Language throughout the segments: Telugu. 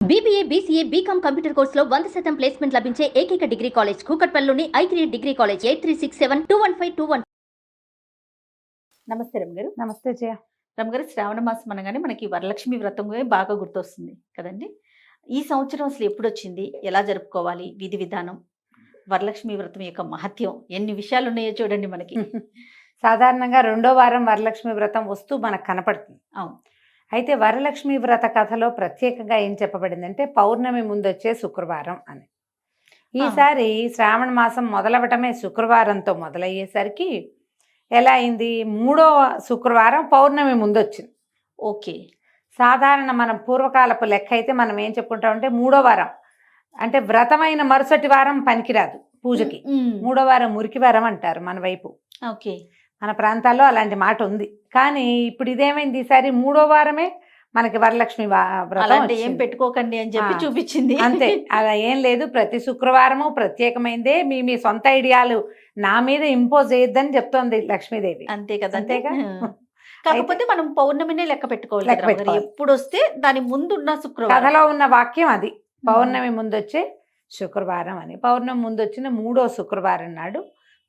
బీబీఏ, బీసీఏ, బీకామ్ కంప్యూటర్ కోర్సులో 100% ప్లేస్మెంట్ లభించే ఏకైక డిగ్రీ కాలేజ్ కూకట్పల్లిలోని ఐ3 డిగ్రీ కాలేజ్ 8367215215. నమస్తే రమగారు. నమస్తే జయ. రమగారు, శ్రావణ మాసం అనగానే మనకి వరలక్ష్మి వ్రతం బాగా గుర్తొస్తుంది కదండి. ఈ సంవత్సరం అసలు ఎప్పుడు వచ్చింది, ఎలా జరుపుకోవాలి, విధి విధానం, వరలక్ష్మి వ్రతం యొక్క మహత్యం, ఎన్ని విషయాలు ఉన్నాయో చూడండి మనకి. సాధారణంగా రెండో వారం వరలక్ష్మి వ్రతం వస్తూ మనకు కనపడుతుంది. అవును. అయితే వరలక్ష్మి వ్రత కథలో ప్రత్యేకంగా ఏం చెప్పబడిందంటే పౌర్ణమి ముందొచ్చే శుక్రవారం అని. ఈసారి శ్రావణ మాసం మొదలవటమే శుక్రవారంతో మొదలయ్యేసరికి ఎలా అయింది, మూడో శుక్రవారం పౌర్ణమి ముందొచ్చింది. ఓకే. సాధారణ మనం పూర్వకాలపు లెక్క అయితే మనం ఏం చెప్పుకుంటామంటే మూడో వారం అంటే వ్రతమైన మరుసటి వారం పనికిరాదు పూజకి. మూడో వారం మురికి వారం అంటారు మన వైపు. ఓకే. మన ప్రాంతాల్లో అలాంటి మాట ఉంది. కానీ ఇప్పుడు ఇదేమైంది, ఈసారి మూడో వారమే మనకి వరలక్ష్మి వ్రతం ఏం పెట్టుకోకండి అని చెప్పి చూపించింది. అంతే, అలా ఏం లేదు. ప్రతి శుక్రవారము ప్రత్యేకమైందే. మీ సొంత ఐడియాలు నా మీద ఇంపోజ్ చేయొద్దని చెప్తోంది లక్ష్మీదేవి. అంతే కదా. అంతేగా. కాకపోతే మనం పౌర్ణమినే లెక్క పెట్టుకోవాలి. ఎప్పుడు వస్తే దాని ముందున్న శుక్రవారం. కథలో ఉన్న వాక్యం అది, పౌర్ణమి ముందొచ్చే శుక్రవారం అని. పౌర్ణమి ముందొచ్చిన మూడో శుక్రవారం నాడు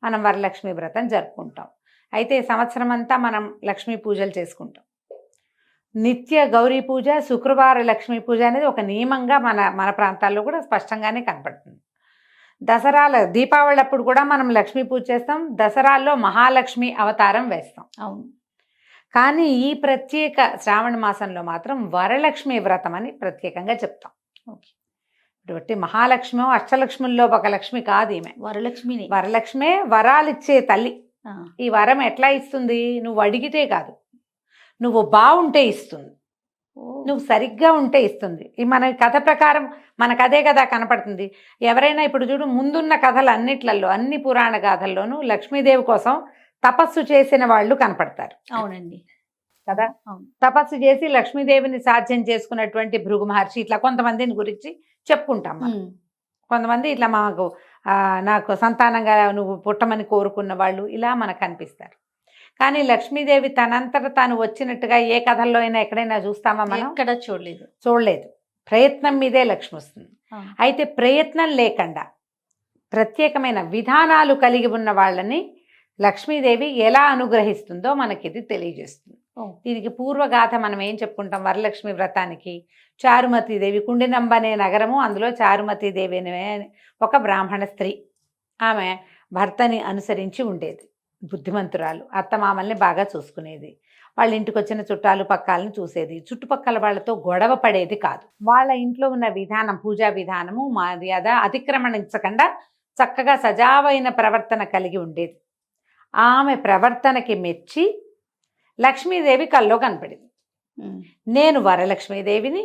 మనం వరలక్ష్మి వ్రతం జరుపుకుంటాం. అయితే సంవత్సరం అంతా మనం లక్ష్మీ పూజలు చేసుకుంటాం. నిత్య గౌరీ పూజ, శుక్రవార లక్ష్మీ పూజ అనేది ఒక నియమంగా మన ప్రాంతాల్లో కూడా స్పష్టంగానే కనపడుతుంది. దసరాల దీపావళి అప్పుడు కూడా మనం లక్ష్మీ పూజ చేస్తాం. దసరాల్లో మహాలక్ష్మి అవతారం వేస్తాం. అవును. కానీ ఈ ప్రత్యేక శ్రావణ మాసంలో మాత్రం వరలక్ష్మి వ్రతం అని ప్రత్యేకంగా చెప్తాం. ఓకే. కాబట్టి మహాలక్ష్మి అష్టలక్ష్ముల్లో ఒక లక్ష్మి కాదు ఈమె, వరలక్ష్మిని. వరలక్ష్మే వరాలిచ్చే తల్లి. ఈ వరం ఎట్లా ఇస్తుంది, నువ్వు అడిగితే కాదు, నువ్వు బాగుంటే ఇస్తుంది, నువ్వు సరిగ్గా ఉంటే ఇస్తుంది. ఈ మన కథ ప్రకారం మనకు అదే కదా కనపడుతుంది. ఎవరైనా ఇప్పుడు చూడు, ముందున్న కథలు అన్నిట్లలో, అన్ని పురాణ గాథల్లోనూ లక్ష్మీదేవి కోసం తపస్సు చేసిన వాళ్ళు కనపడతారు. అవునండి కదా. తపస్సు చేసి లక్ష్మీదేవిని సాధ్యం చేసుకున్నటువంటి భృగు మహర్షి, ఇట్లా కొంతమందిని గురించి చెప్పుకుంటాం. కొంతమంది ఇట్లా నాకు సంతానంగా నువ్వు పుట్టమని కోరుకున్న వాళ్ళు ఇలా మనకు కనిపిస్తారు. కానీ లక్ష్మీదేవి తనంతట తాను వచ్చినట్టుగా ఏ కథల్లో అయినా ఎక్కడైనా చూస్తామా మనం? ఎక్కడ చూడలేదు. ప్రయత్నం మీదే లక్ష్మి వస్తుంది. అయితే ప్రయత్నం లేకుండా ప్రత్యేకమైన విధానాలు కలిగి ఉన్న వాళ్ళని లక్ష్మీదేవి ఎలా అనుగ్రహిస్తుందో మనకిది తెలియజేస్తుంది. దీనికి పూర్వగాథ మనం ఏం చెప్పుకుంటాం, వరలక్ష్మి వ్రతానికి చారుమతీదేవి, కుండినంబ అనే నగరము, అందులో చారుమతీదేవి అనే ఒక బ్రాహ్మణ స్త్రీ. ఆమె భర్తని అనుసరించి ఉండేది, బుద్ధిమంతురాలు, అత్తమామల్ని బాగా చూసుకునేది, వాళ్ళ ఇంటికి వచ్చిన చుట్టాలు పక్కాలను చూసేది, చుట్టుపక్కల వాళ్ళతో గొడవ పడేది కాదు. వాళ్ళ ఇంట్లో ఉన్న విధానం, పూజా విధానము, మర్యాద అతిక్రమణించకుండా చక్కగా సజావైన ప్రవర్తన కలిగి ఉండేది. ఆమె ప్రవర్తనకి మెచ్చి లక్ష్మీదేవి కల్లో కనపడింది. నేను వరలక్ష్మీదేవిని,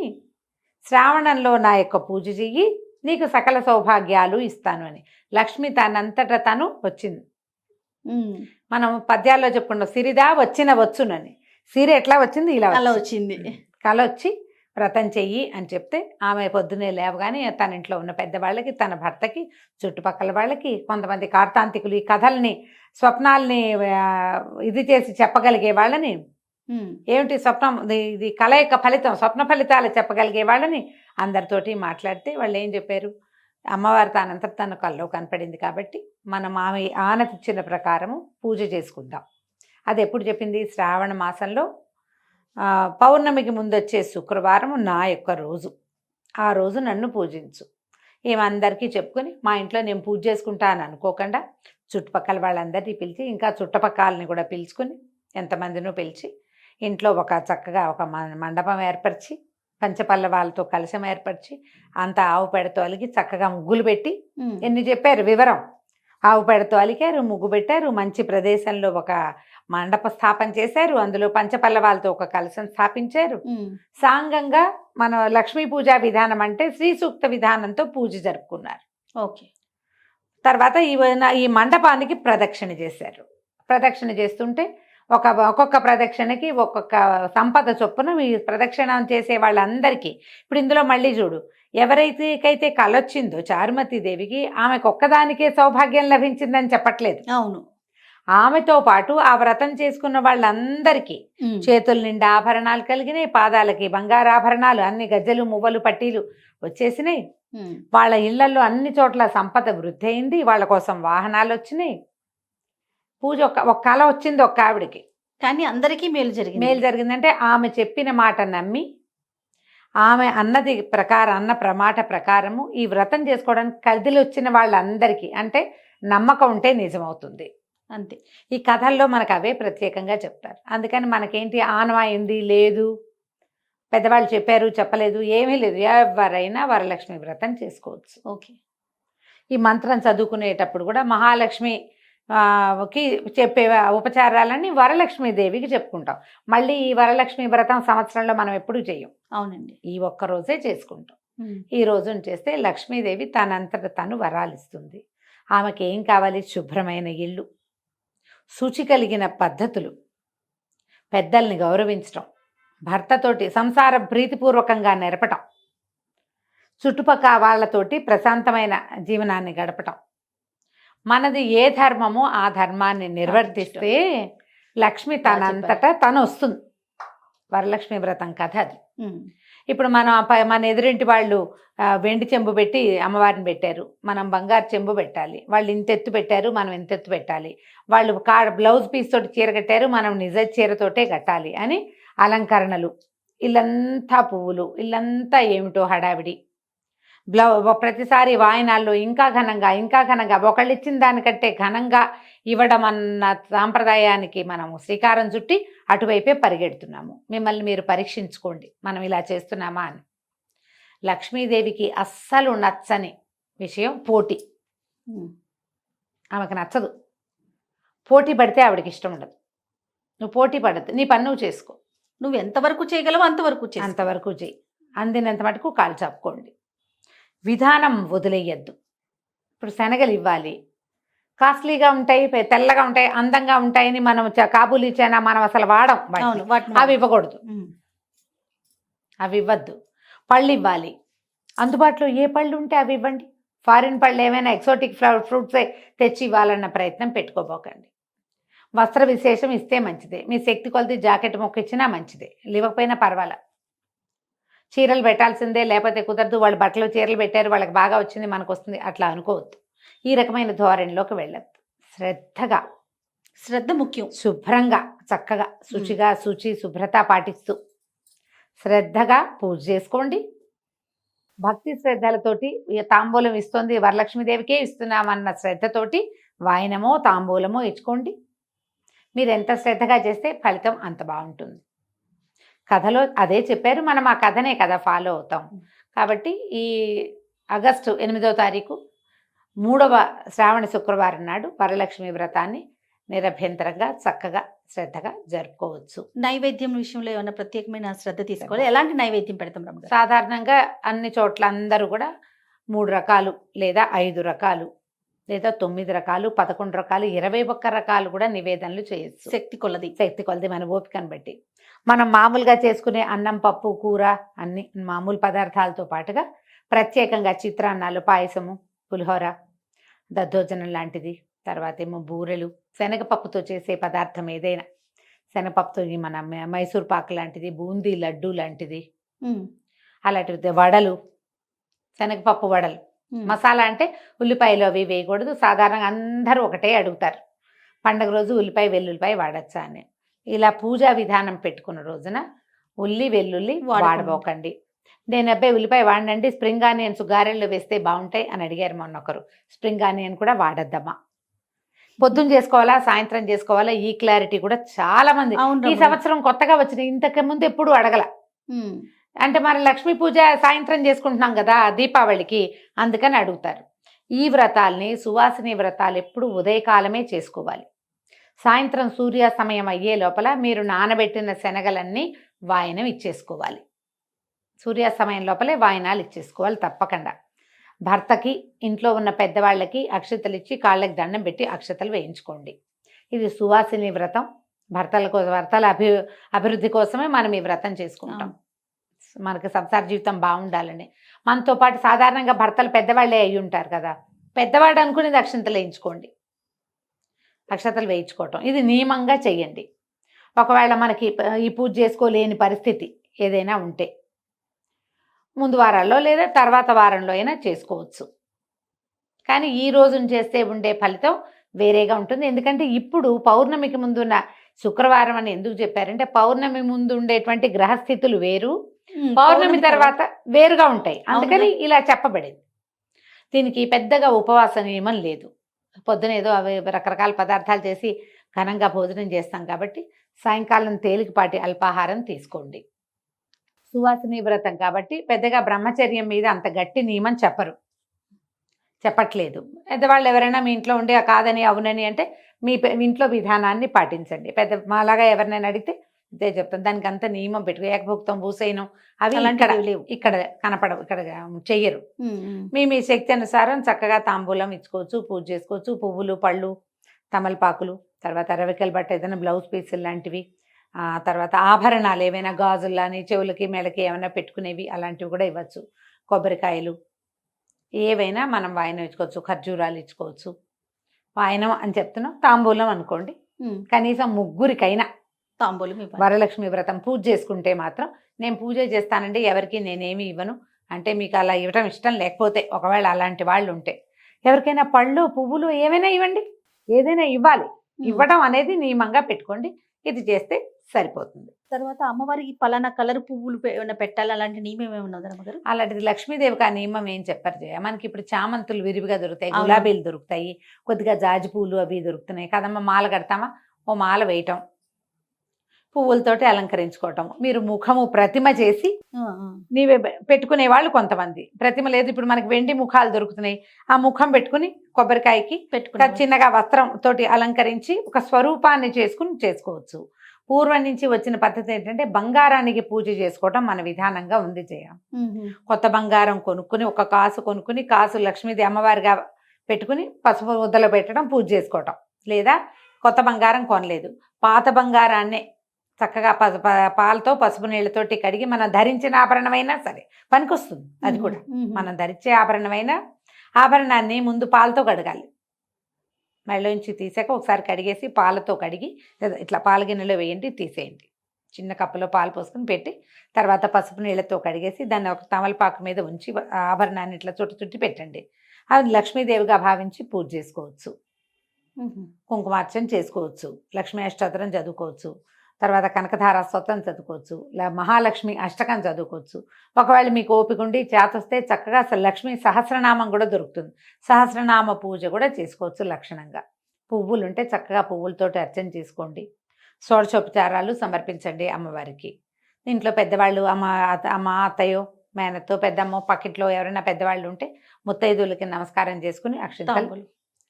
శ్రావణంలో నా యొక్క పూజ చెయ్యి, నీకు సకల సౌభాగ్యాలు ఇస్తాను అని. లక్ష్మి తనంతట తను వచ్చింది. మనం పద్యాల్లో చెప్పుకున్నాం, సిరిదా వచ్చిన వచ్చునని. సిరి ఎట్లా వచ్చింది, ఇలా వచ్చింది. కల వచ్చి వ్రతం చెయ్యి అని చెప్తే ఆమె పొద్దునే లేవగానే తన ఇంట్లో ఉన్న పెద్దవాళ్ళకి, తన భర్తకి, చుట్టుపక్కల వాళ్ళకి, కొంతమంది కార్తాంతికులు ఈ కథల్ని, స్వప్నాల్ని ఇది చేసి చెప్పగలిగే వాళ్ళని, ఏమిటి స్వప్నం, ఇది కళ యొక్క ఫలితం, స్వప్న ఫలితాలు చెప్పగలిగే వాళ్ళని అందరితోటి మాట్లాడితే వాళ్ళు ఏం చెప్పారు, అమ్మవారు తానంతట తన కల్లో కనపడింది కాబట్టి మనం ఆమె ఆనతిచ్చిన ప్రకారము పూజ చేసుకుందాం. అది ఎప్పుడు చెప్పింది, శ్రావణ మాసంలో పౌర్ణమికి ముందొచ్చే శుక్రవారం నా యొక్క రోజు, ఆ రోజు నన్ను పూజించు. ఏమందరికీ చెప్పుకొని మా ఇంట్లో నేను పూజ చేసుకుంటాను అనుకోకుండా చుట్టుపక్కల వాళ్ళందరినీ పిలిచి, ఇంకా చుట్టుపక్కలని కూడా పిలుచుకొని, ఎంతమందినో పిలిచి ఇంట్లో ఒక చక్కగా ఒక మండపం ఏర్పరిచి, పంచపల్లవాలతో కలశం ఏర్పరిచి, అంత ఆవు పెడతో అలిగి చక్కగా ముగ్గులు పెట్టి, ఎన్ని చెప్పారు వివరం, ఆవు పెడతో అలికారు, ముగ్గు పెట్టారు, మంచి ప్రదేశంలో ఒక మండప స్థాపన చేశారు, అందులో పంచపల్లవాలతో ఒక కలశం స్థాపించారు. సాంగంగా మన లక్ష్మీ పూజా విధానం అంటే శ్రీ సూక్త విధానంతో పూజ జరుపుకున్నారు. ఓకే. తర్వాత ఈ మండపానికి ప్రదక్షిణ చేశారు. ప్రదక్షిణ చేస్తుంటే ఒక్కొక్క ప్రదక్షిణకి ఒక్కొక్క సంపద చొప్పున ఈ ప్రదక్షిణ చేసే వాళ్ళందరికీ, ఇప్పుడు ఇందులో మళ్ళీ చూడు, ఎవరైతే కలొచ్చిందో చారుమతీదేవికి, ఆమెకు ఒక్కదానికే సౌభాగ్యం లభించిందని చెప్పట్లేదు. అవును. ఆమెతో పాటు ఆ వ్రతం చేసుకున్న వాళ్ళందరికీ చేతుల నిండా ఆభరణాలు కలిగినాయి, పాదాలకి బంగారు ఆభరణాలు, అన్ని గజ్జలు మువ్వలు పట్టీలు వచ్చేసినాయి. వాళ్ళ ఇళ్లలో అన్ని చోట్ల సంపద వృద్ధి అయింది, వాళ్ళ కోసం వాహనాలు వచ్చినాయి. పూజ ఒక కళ వచ్చింది ఒక ఆవిడికి. కానీ అందరికీ మేలు జరిగింది. మేలు జరిగిందంటే ఆమె చెప్పిన మాట నమ్మి, ఆమె అన్నది ప్రకారం, అన్న ప్రమాట ప్రకారము ఈ వ్రతం చేసుకోవడానికి కదిలి వచ్చిన వాళ్ళందరికీ అంటే నమ్మకం ఉంటే నిజమవుతుంది. అంతే. ఈ కథల్లో మనకు అవే ప్రత్యేకంగా చెప్తారు. అందుకని మనకేంటి ఆనవాయింది లేదు, పెద్దవాళ్ళు చెప్పారు చెప్పలేదు ఏమీ లేదు, ఎవరైనా వరలక్ష్మి వ్రతం చేసుకోవచ్చు. ఓకే. ఈ మంత్రం చదువుకునేటప్పుడు కూడా మహాలక్ష్మి కి చెప్పే ఉపచారాలన్నీ వరలక్ష్మీదేవికి చెప్పుకుంటాం. మళ్ళీ ఈ వరలక్ష్మి వ్రతం సంవత్సరంలో మనం ఎప్పుడూ చేయం. అవునండి. ఈ ఒక్క రోజే చేసుకుంటాం. ఈ రోజున చేస్తే లక్ష్మీదేవి తనంతట తను వరాలిస్తుంది. ఆమెకి ఏం కావాలి? శుభ్రమైన ఇల్లు, శుచి కలిగిన పద్ధతులు, పెద్దల్ని గౌరవించటం, భర్తతోటి సంసార ప్రీతిపూర్వకంగా నెరపటం, చుట్టుపక్కల వాళ్ళతోటి ప్రశాంతమైన జీవనాన్ని గడపటం. మనది ఏ ధర్మమో ఆ ధర్మాన్ని నిర్వర్తిస్తే లక్ష్మి తనంతటా తను వస్తుంది. వరలక్ష్మి వ్రతం కథ అది. ఇప్పుడు మన ఎదురింటి వాళ్ళు వెండి చెంబు పెట్టి అమ్మవారిని పెట్టారు, మనం బంగారు చెంబు పెట్టాలి. వాళ్ళు ఇంతెత్తు పెట్టారు, మనం ఇంతెత్తు పెట్టాలి. వాళ్ళు బ్లౌజ్ పీస్ తోటి చీర కట్టారు, మనం నిజ చీరతోటే కట్టాలి అని అలంకరణలు, ఇల్లంతా పువ్వులు, ఇల్లంతా ఏమిటో హడావిడి. ప్రతిసారి వాయినాల్లో ఇంకా ఘనంగా ఒకళ్ళు ఇచ్చిన దానికంటే ఘనంగా ఇవ్వడం అన్న సాంప్రదాయానికి మనము శ్రీకారం చుట్టి అటువైపే పరిగెడుతున్నాము. మిమ్మల్ని మీరు పరీక్షించుకోండి, మనం ఇలా చేస్తున్నామా అని. లక్ష్మీదేవికి అస్సలు నచ్చని విషయం పోటీ. ఆమెకు నచ్చదు. పోటీ పడితే ఆవిడకి ఇష్టం ఉండదు. నువ్వు పోటీ పడద్దు, నీ పని నువ్వు చేసుకో. నువ్వు ఎంతవరకు చేయగలవో అంతవరకు చేయి. అందినంత మటుకు కాలు చాపుకోండి. విధానం వదిలేయద్దు. ఇప్పుడు శనగలు ఇవ్వాలి, కాస్ట్లీగా ఉంటాయి, తెల్లగా ఉంటాయి, అందంగా ఉంటాయని మనం కాబూలీ చైనా మనం అసలు వాడం. అవి ఇవ్వకూడదు, అవి ఇవ్వద్దు. పళ్ళు ఇవ్వాలి, అందుబాటులో ఏ పళ్ళు ఉంటే అవి ఇవ్వండి. ఫారిన్ పళ్ళు ఏమైనా ఎక్సోటిక్ ఫ్రూట్సే తెచ్చి ఇవ్వాలన్న ప్రయత్నం పెట్టుకోబోకండి. వస్త్ర విశేషం ఇస్తే మంచిదే, మీ శక్తి కొలది జాకెట్ మొక్క ఇచ్చినా మంచిదే, ఇవ్వకపోయినా పర్వాలా. చీరలు పెట్టాల్సిందే, లేకపోతే కుదరదు, వాళ్ళు బట్టలు చీరలు పెట్టారు వాళ్ళకి బాగా వచ్చింది మనకు వస్తుంది అట్లా అనుకోవద్దు. ఈ రకమైన ధోరణిలోకి వెళ్ళద్దు. శ్రద్ధ ముఖ్యం. శుభ్రంగా చక్కగా శుభ్రత పాటిస్తూ శ్రద్ధగా పూజ చేసుకోండి. భక్తి శ్రద్ధలతోటి తాంబూలం ఇస్తుంది వరలక్ష్మీదేవికే ఇస్తున్నామన్న శ్రద్ధతోటి వాయనమో తాంబూలమో ఇచ్చుకోండి. మీరు ఎంత శ్రద్ధగా చేస్తే ఫలితం అంత బాగుంటుంది. కథలో అదే చెప్పారు, మనం ఆ కథనే కదా ఫాలో అవుతాం. కాబట్టి ఈ ఆగస్టు 8వ తారీఖు 3వ శ్రావణ శుక్రవారం నాడు వరలక్ష్మి వ్రతాన్ని నిరభ్యంతరంగా చక్కగా శ్రద్ధగా జరుపుకోవచ్చు. నైవేద్యం విషయంలో ఏమైనా ప్రత్యేకమైన శ్రద్ధ తీసుకోవాలి? ఎలాంటి నైవేద్యం పెడతాం రమ్మ? సాధారణంగా అన్ని చోట్ల అందరూ కూడా 3 రకాలు లేదా 5 రకాలు లేదా 9 రకాలు 11 రకాలు 21 రకాలు కూడా నివేదనలు చేయొచ్చు. శక్తి కొలది మన ఓపికను బట్టి. మనం మామూలుగా చేసుకునే అన్నం పప్పు కూర అన్ని మామూలు పదార్థాలతో పాటుగా ప్రత్యేకంగా చిత్రాన్నాలు, పాయసము, పులిహోర, దద్దోజనం లాంటిది, తర్వాత ఏమో బూరెలు, శనగపప్పుతో చేసే పదార్థం ఏదైనా, శనగపప్పుతో మన మైసూర్ పాకు లాంటిది, బూందీ లడ్డు లాంటిది, అలాంటివి, వడలు, శనగపప్పు వడలు. మసాలా అంటే ఉల్లిపాయలు అవి వేయకూడదు. సాధారణంగా అందరూ ఒకటే అడుగుతారు, పండగ రోజు ఉల్లిపాయ వెల్లుల్లిపాయ వాడచ్చా అని. ఇలా పూజా విధానం పెట్టుకున్న రోజున వెల్లుల్లి వాడబోకండి. నేను అబ్బాయి ఉల్లిపాయ వాడండి, స్ప్రింగ్ ఆనియన్స్ గారెల్లో వేస్తే బాగుంటాయి అని అడిగారు మొన్న ఒకరు. స్ప్రింగ్ ఆనియన్ కూడా వాడద్దమ్మా. పొద్దున్న చేసుకోవాలా సాయంత్రం చేసుకోవాలా, ఈ క్లారిటీ కూడా చాలా మంది ఈ సంవత్సరం కొత్తగా వచ్చిన, ఇంతకు ముందు ఎప్పుడు అడగల. అంటే మరి లక్ష్మీ పూజ సాయంత్రం చేసుకుంటున్నాం కదా దీపావళికి, అందుకని అడుగుతారు. ఈ వ్రతాల్ని సువాసిని వ్రతాలు ఎప్పుడు ఉదయకాలమే చేసుకోవాలి. సాయంత్రం సూర్య సమయం అయ్యే లోపల మీరు నానబెట్టిన శనగలన్నీ వాయనం ఇచ్చేసుకోవాలి. సూర్యాస్తమయం లోపలే వాయనాలు ఇచ్చేసుకోవాలి తప్పకుండా. భర్తకి, ఇంట్లో ఉన్న పెద్దవాళ్ళకి అక్షతలు ఇచ్చి కాళ్ళకి దండం పెట్టి అక్షతలు వేయించుకోండి. ఇది సువాసిని వ్రతం. భర్తల అభివృద్ధి కోసమే మనం ఈ వ్రతం చేసుకుంటాం. మనకి సంసార జీవితం బాగుండాలని. మనతో పాటు సాధారణంగా భర్తలు పెద్దవాళ్ళే అయ్యి ఉంటారు కదా, పెద్దవాడు అనుకుని అక్షింతలు వేయించుకోండి. అక్షతలు వేయించుకోవటం ఇది నియమంగా చెయ్యండి. ఒకవేళ మనకి ఈ పూజ చేసుకోలేని పరిస్థితి ఏదైనా ఉంటే ముందు వారాల్లో లేదా తర్వాత వారంలో అయినా చేసుకోవచ్చు. కానీ ఈ రోజున చేస్తే ఉండే ఫలితం వేరేగా ఉంటుంది. ఎందుకంటే ఇప్పుడు పౌర్ణమికి ముందున్న శుక్రవారం అని ఎందుకు చెప్పారంటే పౌర్ణమి ముందు ఉండేటువంటి గ్రహస్థితులు వేరు, పౌర్ణమి తర్వాత వేరుగా ఉంటాయి. అందుకని ఇలా చెప్పబడింది. దీనికి పెద్దగా ఉపవాస నియమం లేదు. పొద్దునేదో అవి రకరకాల పదార్థాలు చేసి ఘనంగా భోజనం చేస్తాం కాబట్టి సాయంకాలం తేలికపాటి అల్పాహారం తీసుకోండి. సువాసిని వ్రతం కాబట్టి పెద్దగా బ్రహ్మచర్యం మీద అంత గట్టి నియమం చెప్పట్లేదు. పెద్దవాళ్ళు ఎవరైనా మీ ఇంట్లో ఉండి కాదని అవునని అంటే మీ ఇంట్లో విధానాన్ని పాటించండి. పెద్ద మాలాగా ఎవరినైనా అడిగితే ఇదే చెప్తాను. దానికి అంత నియమం పెట్టుకో ఏకభుక్తం భూసైనం అవి ఇక్కడ కనపడవు, ఇక్కడ చెయ్యరు. మీ శక్తి అనుసారం చక్కగా తాంబూలం ఇచ్చుకోవచ్చు, పూజ చేసుకోవచ్చు. పువ్వులు, పళ్ళు, తమలపాకులు, తర్వాత రవికల బట్ట ఏదైనా బ్లౌజ్ పీసులు లాంటివి, తర్వాత ఆభరణాలు ఏవైనా గాజుల్లాని చెవులకి మెడకి ఏమైనా పెట్టుకునేవి అలాంటివి కూడా ఇవ్వచ్చు. కొబ్బరికాయలు ఏవైనా మనం వాయనం ఇచ్చుకోవచ్చు, ఖర్జూరాలు ఇచ్చుకోవచ్చు. వాయనం అని చెప్తున్నాం, తాంబూలం అనుకోండి. కనీసం ముగ్గురికైనా తాంబూలం. వరలక్ష్మి వ్రతం పూజ చేసుకుంటే మాత్రం నేను పూజ చేస్తానండి ఎవరికి నేనేమి ఇవ్వను అంటే మీకు అలా ఇవ్వటం ఇష్టం లేకపోతే, ఒకవేళ అలాంటి వాళ్ళు ఉంటే ఎవరికైనా పళ్ళు, పువ్వులు ఏమైనా ఇవ్వండి. ఏదైనా ఇవ్వాలి. ఇవ్వడం అనేది నియమంగా పెట్టుకోండి. ఇది చేస్తే సరిపోతుంది. తర్వాత అమ్మవారికి పలానా కలర్ పువ్వులు ఏమైనా పెట్టాలి అలాంటి నియమం ఏమైనా ఉందా అమ్మగారు? అలాంటిది లక్ష్మీదేవికి ఆ నియమం ఏం చెప్పారు జయ. మనకి ఇప్పుడు చామంతులు విరివిగా దొరుకుతాయి, గులాబీలు దొరుకుతాయి, కొద్దిగా జాజి పూలు అవి దొరుకుతున్నాయి కదమ్మా. మాల కడతామా, ఓ మాల వేయటం, పువ్వులతోటి అలంకరించుకోవటం. మీరు ముఖము ప్రతిమ చేసి నీవే పెట్టుకునే వాళ్ళు కొంతమంది. ప్రతిమ లేదు, ఇప్పుడు మనకి వెండి ముఖాలు దొరుకుతున్నాయి, ఆ ముఖం పెట్టుకుని కొబ్బరికాయకి చిన్నగా వస్త్రం తోటి అలంకరించి ఒక స్వరూపాన్ని చేసుకోవచ్చు. పూర్వం నుంచి వచ్చిన పద్ధతి ఏంటంటే బంగారానికి పూజ చేసుకోవటం మన విధానంగా ఉంది జయ. కొత్త బంగారం కొనుక్కుని ఒక కాసు కొనుక్కుని కాసు లక్ష్మీదేవి అమ్మవారిగా పెట్టుకుని పసుపు ముద్దలో పెట్టడం, పూజ చేసుకోవటం. లేదా కొత్త బంగారం కొనలేదు, పాత బంగారాన్నే చక్కగా పాలతో పసుపు నీళ్ళతోటి కడిగి మనం ధరించిన ఆభరణమైనా సరే పనికొస్తుంది. అది కూడా మనం ధరించే ఆభరణాన్ని ముందు పాలతో కడగాలి. మెడలోంచి తీసాక ఒకసారి కడిగేసి పాలతో కడిగి ఇట్లా పాల గిన్నెలో వేయండి, తీసేయండి. చిన్న కప్పులో పాలు పోసుకుని పెట్టి తర్వాత పసుపు నీళ్ళతో కడిగేసి దాన్ని ఒక తమలపాకు మీద ఉంచి ఆభరణాన్ని ఇట్లా చుట్టి పెట్టండి. అది లక్ష్మీదేవిగా భావించి పూజ చేసుకోవచ్చు. కుంకుమార్చన చేసుకోవచ్చు, లక్ష్మీ అష్టోత్తరం చదువుకోవచ్చు, తర్వాత కనకధార స్తోత్రం చదువుకోవచ్చు, మహాలక్ష్మి అష్టకం చదువుకోవచ్చు. ఒకవేళ మీకు ఓపిక ఉండి చేతొస్తే చక్కగా అసలు లక్ష్మీ సహస్రనామం కూడా దొరుకుతుంది, సహస్రనామ పూజ కూడా చేసుకోవచ్చు లక్షణంగా. పువ్వులు ఉంటే చక్కగా పువ్వులతోటి అర్చన చేసుకోండి. షోడశోపచారాలు సమర్పించండి అమ్మవారికి. ఇంట్లో పెద్దవాళ్ళు అమ్మ అత్తయ్యో మేనతో పెద్దమ్మో పక్కింట్లో ఎవరైనా పెద్దవాళ్ళు ఉంటే ముత్తైదులకి నమస్కారం చేసుకుని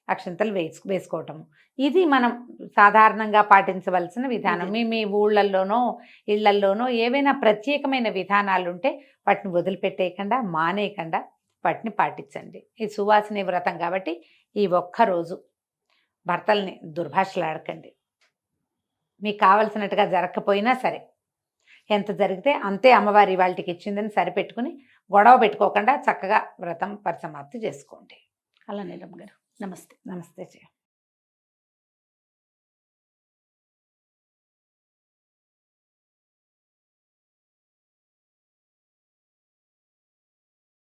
అక్షంతలు వేసుకోవటము. ఇది మనం సాధారణంగా పాటించవలసిన విధానం. మీ ఊళ్ళల్లోనో ఇళ్లల్లోనో ఏవైనా ప్రత్యేకమైన విధానాలు ఉంటే వాటిని వదిలిపెట్టేయకుండా మానేయకుండా వాటిని పాటించండి. ఈ సువాసిని వ్రతం కాబట్టి ఈ ఒక్కరోజు భర్తల్ని దుర్భాషలాడకండి. మీకు కావలసినట్టుగా జరగకపోయినా సరే ఎంత జరిగితే అంతే అమ్మవారి వాళ్ళకి ఇచ్చిందని సరిపెట్టుకుని గొడవ పెట్టుకోకుండా చక్కగా వ్రతం పరిసమాప్తి చేసుకోండి. అలానే రమ్మ గారు. నమస్తే. నమస్తే జయ.